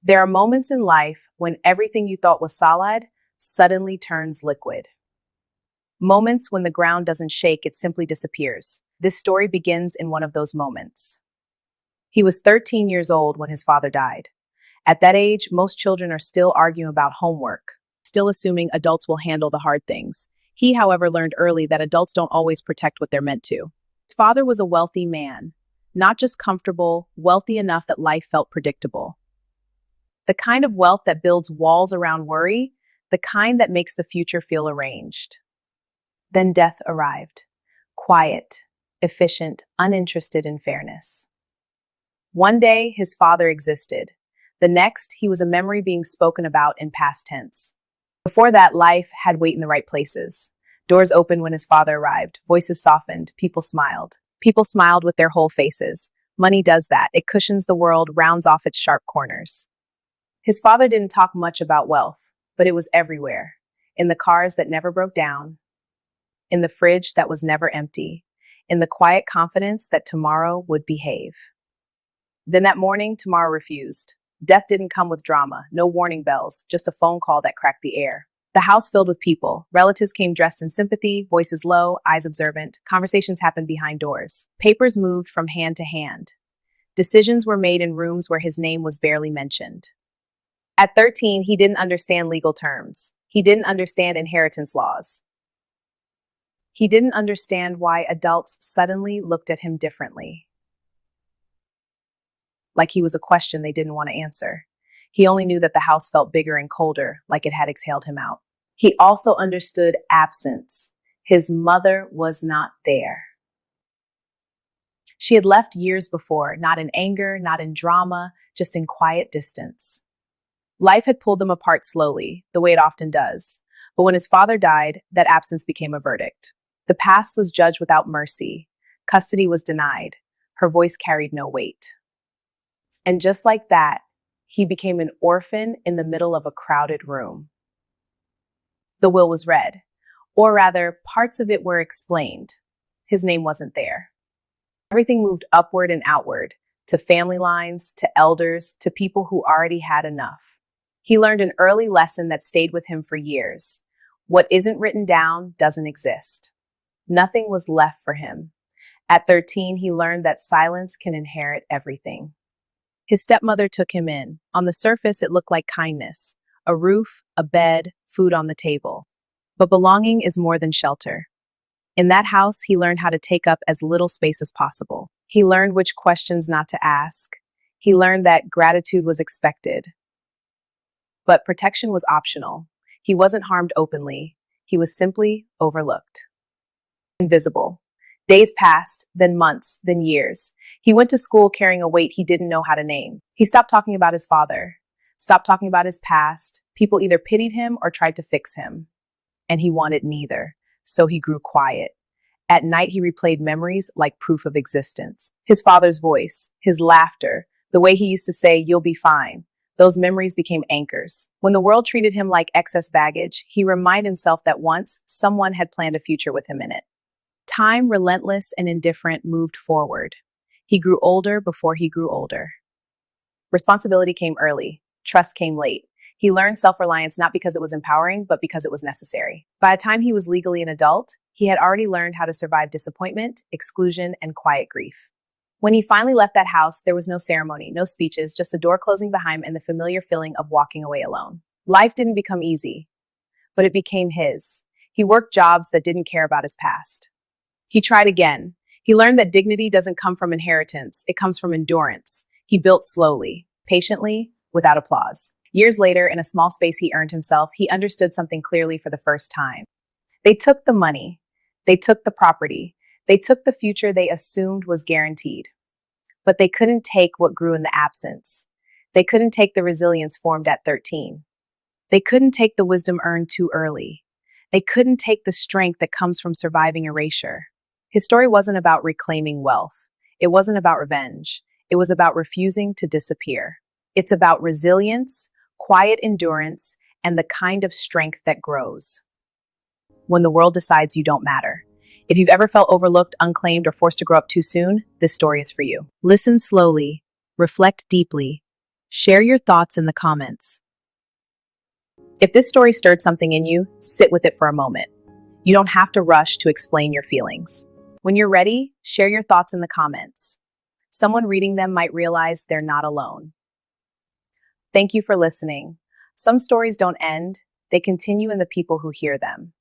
There are moments in life when everything you thought was solid suddenly turns liquid. Moments when the ground doesn't shake, it simply disappears. This story begins in one of those moments. He was 13 years old when his father died. At that age, most children are still arguing about homework, still assuming adults will handle the hard things. He, however, learned early that adults don't always protect what they're meant to. His father was a wealthy man, not just comfortable, wealthy enough that life felt predictable. The kind of wealth that builds walls around worry, the kind that makes the future feel arranged. Then death arrived. Quiet, efficient, uninterested in fairness. One day, his father existed. The next, he was a memory being spoken about in past tense. Before that, life had weight in the right places. Doors opened when his father arrived. Voices softened. People smiled. People smiled with their whole faces. Money does that. It cushions the world, rounds off its sharp corners. His father didn't talk much about wealth, but it was everywhere. In the cars that never broke down, in the fridge that was never empty, in the quiet confidence that tomorrow would behave. Then that morning, tomorrow refused. Death didn't come with drama, no warning bells, just a phone call that cracked the air. The house filled with people. Relatives came dressed in sympathy, voices low, eyes observant. Conversations happened behind doors. Papers moved from hand to hand. Decisions were made in rooms where his name was barely mentioned. At 13, he didn't understand legal terms. He didn't understand inheritance laws. He didn't understand why adults suddenly looked at him differently. Like he was a question they didn't want to answer. He only knew that the house felt bigger and colder, like it had exhaled him out. He also understood absence. His mother was not there. She had left years before, not in anger, not in drama, just in quiet distance. Life had pulled them apart slowly, the way it often does. But when his father died, that absence became a verdict. The past was judged without mercy. Custody was denied. Her voice carried no weight. And just like that, he became an orphan in the middle of a crowded room. The will was read, or rather, parts of it were explained. His name wasn't there. Everything moved upward and outward, to family lines, to elders, to people who already had enough. He learned an early lesson that stayed with him for years. What isn't written down doesn't exist. Nothing was left for him. At 13, he learned that silence can inherit everything. His stepmother took him in. On the surface, it looked like kindness. A roof, a bed, food on the table. But belonging is more than shelter. In that house, he learned how to take up as little space as possible. He learned which questions not to ask. He learned that gratitude was expected. But protection was optional. He wasn't harmed openly. He was simply overlooked. Invisible. Days passed, then months, then years. He went to school carrying a weight he didn't know how to name. He stopped talking about his father, stopped talking about his past. People either pitied him or tried to fix him. And he wanted neither, so he grew quiet. At night, he replayed memories like proof of existence. His father's voice, his laughter, the way he used to say, "You'll be fine." Those memories became anchors. When the world treated him like excess baggage, he reminded himself that once someone had planned a future with him in it. Time, relentless and indifferent, moved forward. He grew older before he grew older. Responsibility came early. Trust came late. He learned self-reliance not because it was empowering, but because it was necessary. By the time he was legally an adult, he had already learned how to survive disappointment, exclusion, and quiet grief. When he finally left that house, there was no ceremony, no speeches, just a door closing behind him and the familiar feeling of walking away alone. Life didn't become easy, but it became his. He worked jobs that didn't care about his past. He tried again. He learned that dignity doesn't come from inheritance, it comes from endurance. He built slowly, patiently, without applause. Years later, in a small space he earned himself, he understood something clearly for the first time. They took the money. They took the property. They took the future they assumed was guaranteed. But they couldn't take what grew in the absence. They couldn't take the resilience formed at 13. They couldn't take the wisdom earned too early. They couldn't take the strength that comes from surviving erasure. His story wasn't about reclaiming wealth. It wasn't about revenge. It was about refusing to disappear. It's about resilience, quiet endurance, and the kind of strength that grows when the world decides you don't matter. If you've ever felt overlooked, unclaimed, or forced to grow up too soon, this story is for you. Listen slowly, reflect deeply, Share your thoughts in the comments. If this story stirred something in you, sit with it for a moment. You don't have to rush to explain your feelings. When you're ready, share your thoughts in the comments. Someone reading them might realize they're not alone. Thank you for listening. Some stories don't end, they continue in the people who hear them.